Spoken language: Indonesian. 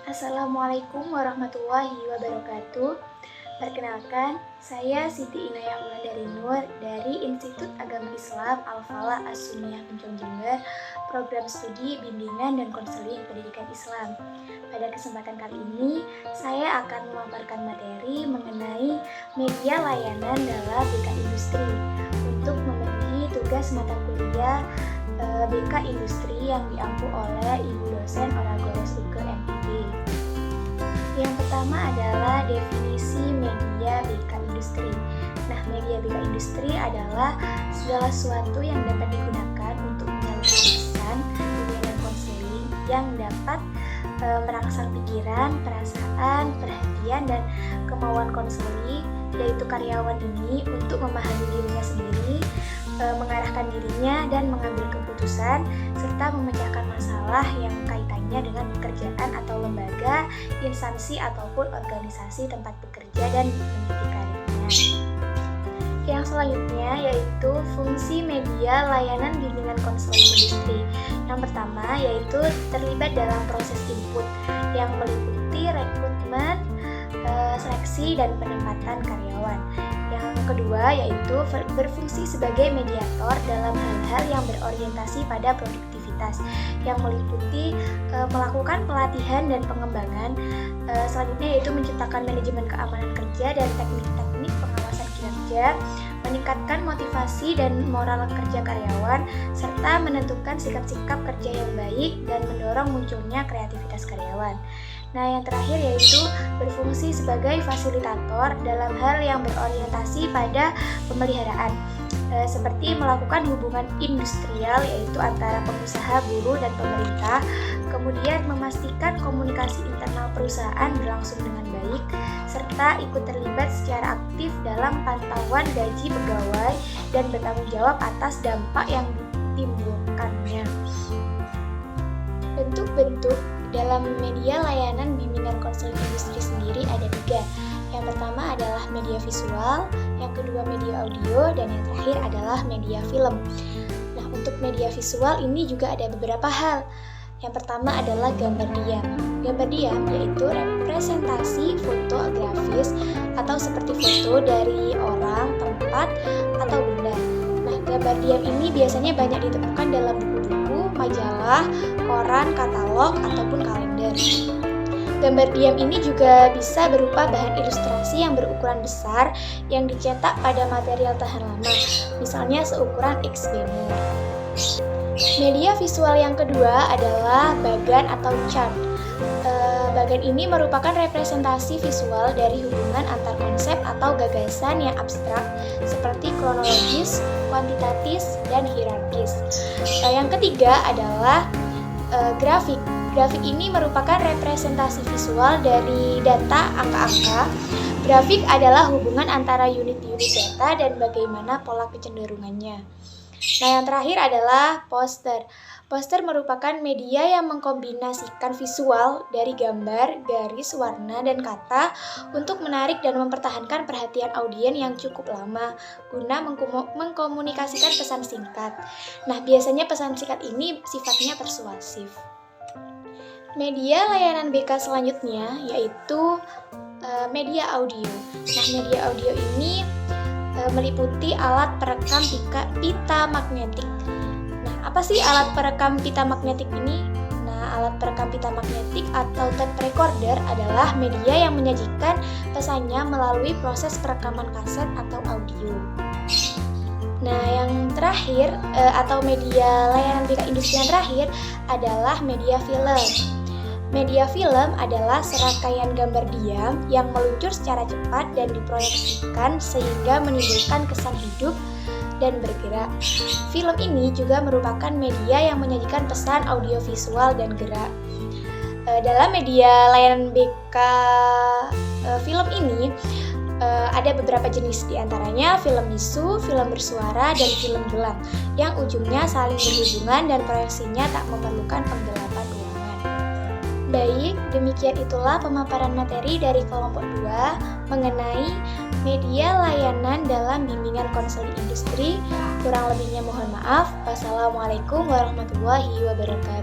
Assalamualaikum warahmatullahi wabarakatuh. Perkenalkan, saya Siti Inayah Wulandari Nur dari Institut Agama Islam Al-Falah As-Sunniyah Pencon Jember, program studi bimbingan dan konseling pendidikan Islam. Pada kesempatan kali ini, saya akan memaparkan materi mengenai media layanan dalam BK Industri untuk memenuhi tugas mata kuliah BK Industri yang diampu oleh Ibu dosen Oragores UGE MIB. Yang pertama adalah definisi media BK Industri. Nah, media BK Industri adalah segala sesuatu yang dapat digunakan untuk menyalurkan pesan, bimbingan dan konseling yang dapat merangsang pikiran, perasaan, perhatian, dan kemauan konseling, yaitu karyawan ini untuk memahami dirinya sendiri, mengarahkan dirinya dan mengambil keputusan, serta memecahkan masalah yang kaitannya dengan pekerjaan atau lembaga, instansi ataupun organisasi tempat bekerja dan meniti karirnya. Yang selanjutnya yaitu fungsi media layanan bimbingan konseling industri. Yang pertama yaitu terlibat dalam proses input yang meliputi rekrutmen, seleksi dan penempatan karyawan. Yang kedua yaitu berfungsi sebagai mediator dalam hal-hal yang berorientasi pada produktivitas yang meliputi melakukan pelatihan dan pengembangan. Selanjutnya yaitu menciptakan manajemen keamanan kerja dan teknik-teknik pengawasan kinerja, meningkatkan motivasi dan moral kerja karyawan, serta menentukan sikap-sikap kerja yang baik dan mendorong munculnya kreativitas karyawan. Nah, yang terakhir yaitu berfungsi sebagai fasilitator dalam hal yang berorientasi pada pemeliharaan, seperti melakukan hubungan industrial yaitu antara pengusaha, buruh, dan pemerintah, kemudian memastikan komunikasi internal perusahaan berlangsung dengan baik, serta ikut terlibat secara aktif dalam pantauan gaji pegawai dan bertanggung jawab atas dampak yang ditimbulkannya. Bentuk-bentuk dalam media layanan bimbingan konseling industri sendiri ada 3. Yang pertama adalah media visual, yang kedua media audio, dan yang terakhir adalah media film. Nah, untuk media visual ini juga ada beberapa hal. Yang pertama adalah gambar diam. Gambar diam yaitu representasi foto grafis atau seperti foto dari orang, tempat, atau benda. Nah, gambar diam ini biasanya banyak ditemukan dalam buku-buku, majalah, koran, katalog, ataupun kalender. Gambar diam ini juga bisa berupa bahan ilustrasi yang berukuran besar yang dicetak pada material tahan lama, misalnya seukuran X banner. Media visual yang kedua adalah bagan atau chart. Bagan ini merupakan representasi visual dari hubungan antar konsep atau gagasan yang abstrak seperti kronologis, kuantitatif, dan hierarkis. Yang ketiga adalah grafik. Grafik ini merupakan representasi visual dari data angka-angka. Grafik adalah hubungan antara unit-unit data dan bagaimana pola kecenderungannya. Nah, yang terakhir adalah poster. Poster merupakan media yang mengkombinasikan visual dari gambar, garis, warna, dan kata untuk menarik dan mempertahankan perhatian audiens yang cukup lama guna mengkomunikasikan pesan singkat. Nah, biasanya pesan singkat ini sifatnya persuasif. Media layanan BK selanjutnya yaitu media audio. Nah, media audio ini meliputi alat perekam pita magnetik. Nah, apa sih alat perekam pita magnetik ini? Nah, alat perekam pita magnetik atau tape recorder adalah media yang menyajikan pesannya melalui proses perekaman kaset atau audio. Nah, yang terakhir atau media layanan BK Industri yang terakhir adalah media film. Media film adalah serangkaian gambar diam yang meluncur secara cepat dan diproyeksikan sehingga menimbulkan kesan hidup dan bergerak. Film ini juga merupakan media yang menyajikan pesan audiovisual dan gerak. Dalam media layanan BK film ini ada beberapa jenis, diantaranya film bisu, film bersuara, dan film gelap yang ujungnya saling berhubungan dan proyeksinya tak memerlukan penggelapan ruangan. Baik, demikian itulah pemaparan materi dari kelompok 2 mengenai media layanan dalam bimbingan konseling industri. Kurang lebihnya mohon maaf. Wassalamualaikum warahmatullahi wabarakatuh.